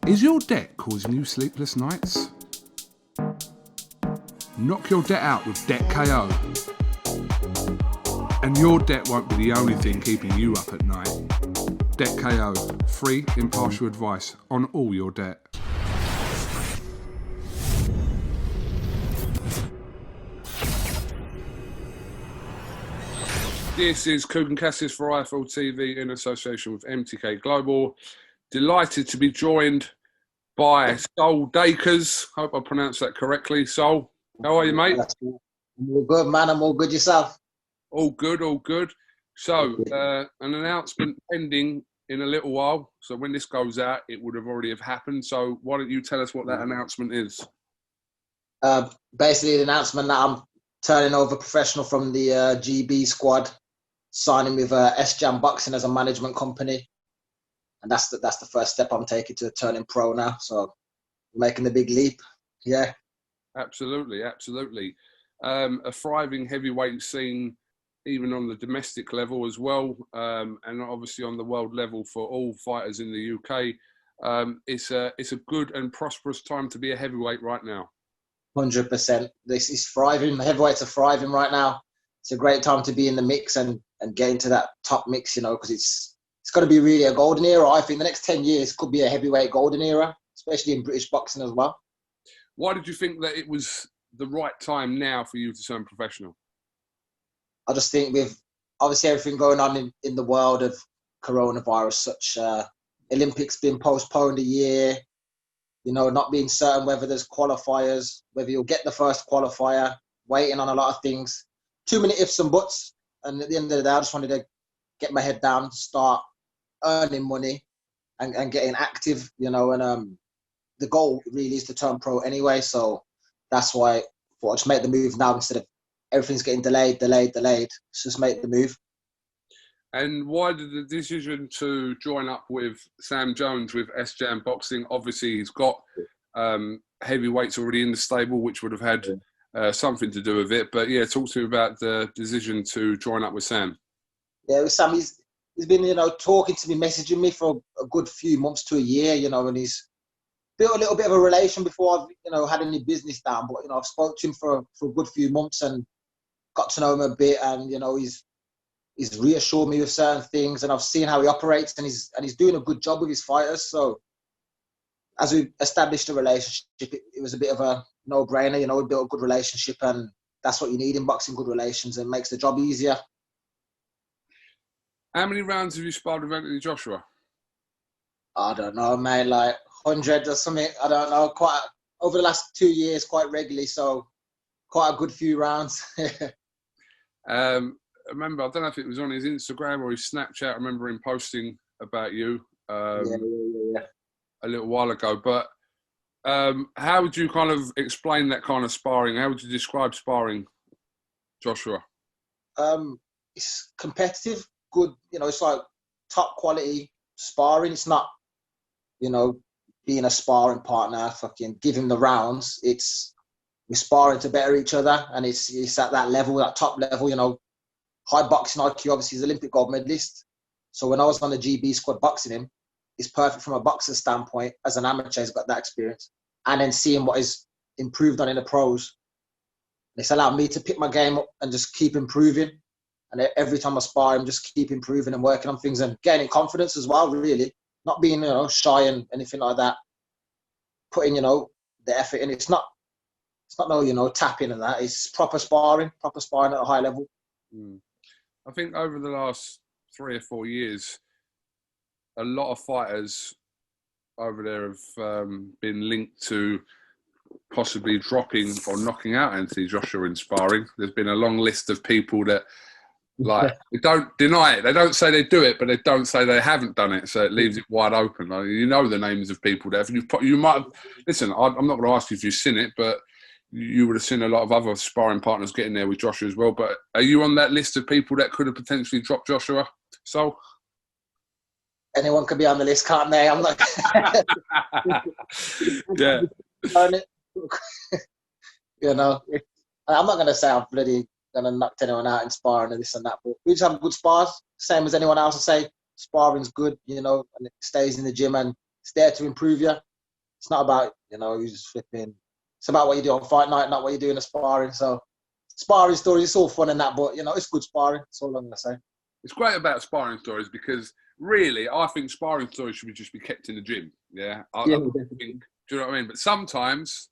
Is your debt causing you sleepless nights? Knock your debt out with Debt KO. And your debt won't be the only thing keeping you up at night. Debt KO, free, impartial advice on all your debt. This is KUGAN CASSIUS for IFL TV in association with MTK Global. Delighted to be joined by Sol DACRES. Hope I pronounced that correctly. Sol, how are you, mate? I'm all good, man. I'm all good. Yourself? All good, all good. So, an announcement pending in a little while. So when this goes out, it would have already have happened. So why don't you tell us what that announcement is? Basically, the announcement that I'm turning over professional from the GB squad, signing with S-Jam Boxing as a management company. And that's the first step I'm taking to turning pro now. So making the big leap. Yeah. Absolutely, absolutely. A thriving heavyweight scene, even on the domestic level as well, and obviously on the world level for all fighters in the UK. It's a good and prosperous time to be a heavyweight right now. 100%. This is thriving. Heavyweights are thriving right now. It's a great time to be in the mix and get into that top mix, you know, because it's going to be really a golden era. I think the next 10 years could be a heavyweight golden era, especially in British boxing as well. Why did you think that it was the right time now for you to turn professional? I just think with obviously everything going on in the world of coronavirus, such Olympics being postponed a year, you know, not being certain whether there's qualifiers, whether you'll get the first qualifier, waiting on a lot of things. Too many ifs and buts. And at the end of the day, I just wanted to get my head down, start earning money and getting active, you know, and the goal really is to turn pro anyway. So that's why I thought I'd just make the move now instead of everything's getting delayed. Let's just make the move. And why did the decision to join up with Sam Jones with S-Jam Boxing? Obviously, he's got heavyweights already in the stable, which would have had something to do with it. But yeah, talk to me about the decision to join up with Sam. Yeah, with Sam, he's been, you know, talking to me, messaging me for a good few months to a year, you know, and he's built a little bit of a relation before I've, you know, had any business down. But, you know, I've spoke to him for a good few months and got to know him a bit. And, you know, he's reassured me with certain things, and I've seen how he operates, and he's doing a good job with his fighters. So as we established a relationship, it was a bit of a no-brainer. You know, we built a good relationship, and that's what you need in boxing, good relations, and makes the job easier. How many rounds have you sparred with Anthony Joshua? I don't know, man, like 100 or something. I don't know. Quite over the last 2 years, quite regularly. So quite a good few rounds. I remember, I don't know if it was on his Instagram or his Snapchat. I remember him posting about you a little while ago. But how would you kind of explain that kind of sparring? How would you describe sparring, Joshua? It's competitive, good. You know, it's like top quality sparring. It's not, you know, being a sparring partner, fucking give him the rounds. We're sparring to better each other, and it's at that level, that top level, you know. High boxing IQ, obviously, he's Olympic gold medalist. So when I was on the GB squad boxing him, it's perfect from a boxer's standpoint. As an amateur, he's got that experience. And then seeing what is improved on in the pros. It's allowed me to pick my game up and just keep improving. And every time I spar him, just keep improving and working on things and gaining confidence as well, really. Not being, you know, shy and anything like that. Putting, you know, the effort in. It's not no, you know, tapping and that. It's proper sparring at a high level. I think over the last 3 or 4 years, a lot of fighters over there have been linked to possibly dropping or knocking out Anthony Joshua in sparring. There's been a long list of people that, like, they don't deny it. They don't say they do it, but they don't say they haven't done it. So it leaves it wide open. Like, you know the names of people that you might have. Listen, I'm not going to ask you if you've seen it, but you would have seen a lot of other sparring partners getting there with Joshua as well. But are you on that list of people that could have potentially dropped Joshua? So anyone could be on the list, can't they? I'm not. Yeah. You know, I'm not going to say I'm bloody going to knock anyone out in sparring and this and that, but we just have good spars, same as anyone else. I say sparring's good, you know, and it stays in the gym and it's there to improve you. It's not about, you know, you just flipping. It's about what you do on fight night, not what you do in a sparring. So sparring stories, it's all fun and that, but, you know, it's good sparring. That's all I'm going to say. It's great about sparring stories because really, I think sparring stories should just be kept in the gym. Yeah. I think, do you know what I mean? But sometimes,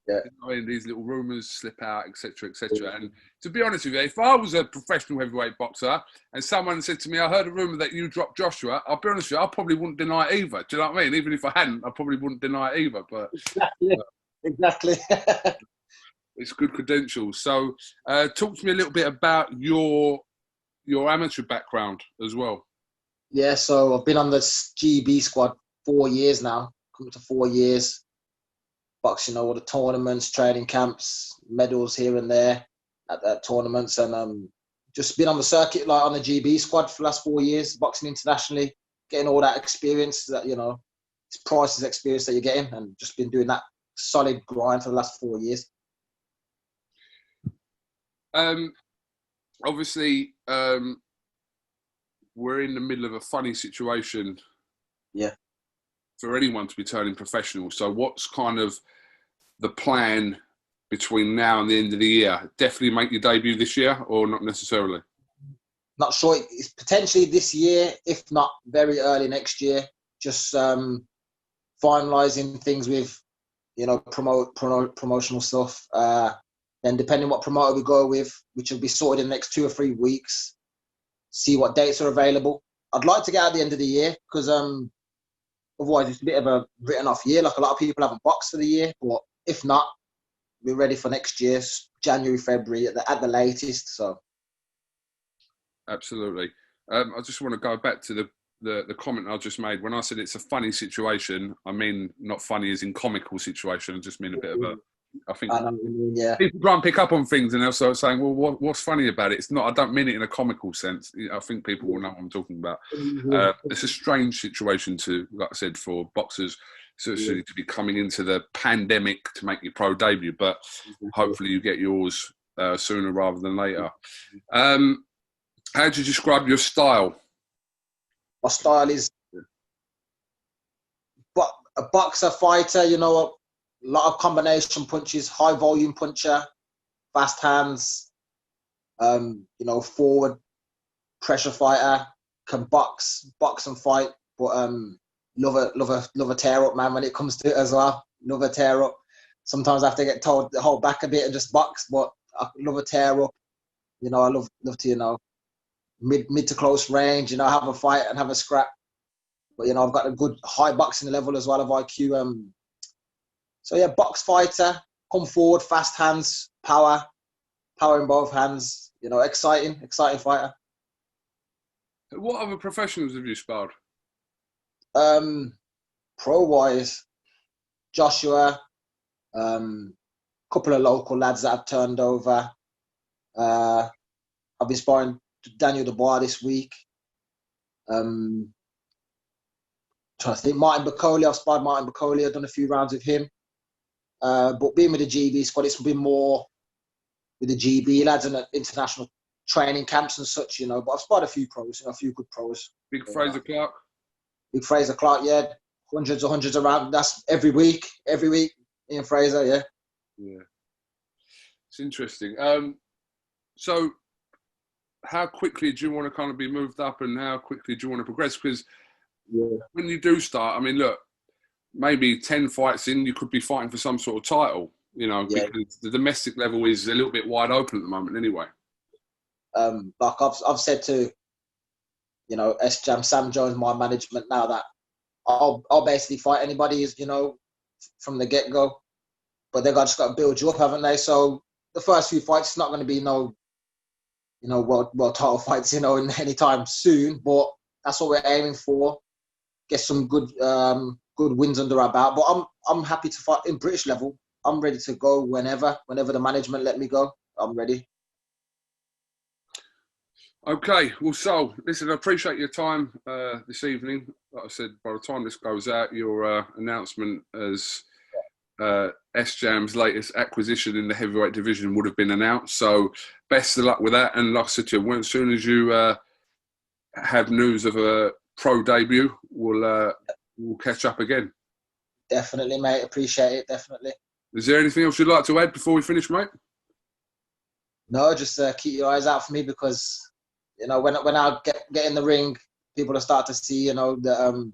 yeah, you know, these little rumours slip out, etc., etc. And to be honest with you, if I was a professional heavyweight boxer and someone said to me, I heard a rumour that you dropped Joshua, I'll be honest with you, I probably wouldn't deny it either. Do you know what I mean? Even if I hadn't, I probably wouldn't deny it either. But exactly. it's good credentials. So talk to me a little bit about your amateur background as well. Yeah, so I've been on the GB squad 4 years now, coming to 4 years. Boxing, you know, all the tournaments, training camps, medals here and there at tournaments, and just been on the circuit, like on the GB squad for the last 4 years, boxing internationally, getting all that experience that, you know, it's priceless experience that you're getting, and just been doing that solid grind for the last 4 years. Obviously, we're in the middle of a funny situation. Yeah. For anyone to be turning professional. So what's kind of the plan between now and the end of the year? Definitely make your debut this year or not necessarily? Not sure. It's potentially this year, if not very early next year. Just finalising things with, you know, promotional stuff. Then depending what promoter we go with, which will be sorted in the next 2 or 3 weeks, see what dates are available. I'd like to get out at the end of the year because otherwise it's a bit of a written off year. Like a lot of people haven't boxed for the year, but if not, we're ready for next year, January, February at the latest. So, absolutely. I just want to go back to the comment I just made. When I said it's a funny situation, I mean not funny as in comical situation. I just mean a bit of a. I think yeah. People try and pick up on things and they'll start saying, well, what's funny about it? It's not, I don't mean it in a comical sense. I think people will know what I'm talking about. It's a strange situation to, like I said, for boxers, especially to be coming into the pandemic to make your pro debut, but hopefully you get yours sooner rather than later. How do you describe your style? My style is a boxer, fighter, you know, a lot of combination punches, high volume puncher, fast hands, you know, forward pressure fighter, can box and fight, but love a tear up, man, when it comes to it as well. Love a tear up. Sometimes I have to get told to hold back a bit and just box, but I love a tear up. You know, I love to, you know, mid to close range, you know, have a fight and have a scrap. But, you know, I've got a good high boxing level as well of IQ. So yeah, box fighter, come forward, fast hands, power in both hands. You know, exciting fighter. What other professionals have you sparred? Pro-wise, Joshua, couple of local lads that I've turned over. I've been sparring Daniel Dubois this week. Trying to think, Martin Bacoli, I've sparred Martin Bacoli. I've done a few rounds with him. But being with the GB squad, it's been more with the GB lads and international training camps and such, you know. But I've sparred a few pros, you know, a few good pros. Big Fraser Clark? Big Fraser Clark, yeah. Hundreds around. That's every week. Ian Fraser, yeah. Yeah. It's interesting. So how quickly do you want to kind of be moved up and how quickly do you want to progress? Because when you do start, I mean, look, maybe 10 fights in, you could be fighting for some sort of title, you know, because the domestic level is a little bit wide open at the moment anyway. Like I've said to, you know, S-Jam, Sam Jones, my management now, that I'll basically fight anybody, you know, from the get-go. But they've just got to build you up, haven't they? So the first few fights, it's not going to be no, you know, world title fights, you know, in any time soon. But that's what we're aiming for. Get some good wins under our belt. But I'm happy to fight in British level. I'm ready to go whenever the management let me go. I'm ready. Okay, well, so listen, I appreciate your time this evening. Like I said, by the time this goes out, your announcement as S-Jam's latest acquisition in the heavyweight division would have been announced. So best of luck with that. And like I said to you, as soon as you have news of a pro debut, we'll catch up again. Definitely, mate. Appreciate it. Definitely. Is there anything else you'd like to add before we finish, mate? No, just keep your eyes out for me, because when I get in the ring, people will start to see the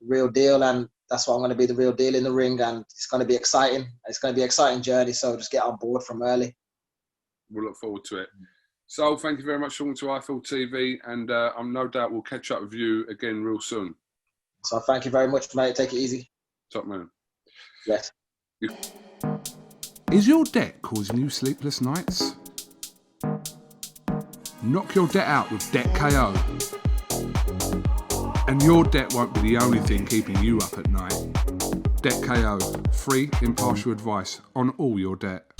real deal, and that's why I'm going to be the real deal in the ring, and it's going to be exciting. It's going to be an exciting journey, so just get on board from early. We'll look forward to it. So thank you very much for talking to iFeel TV, and I'm no doubt we'll catch up with you again real soon. So thank you very much, mate. Take it easy. Top man. Yes. Is your debt causing you sleepless nights? Knock your debt out with Debt KO. And your debt won't be the only thing keeping you up at night. Debt KO, free, impartial advice on all your debt.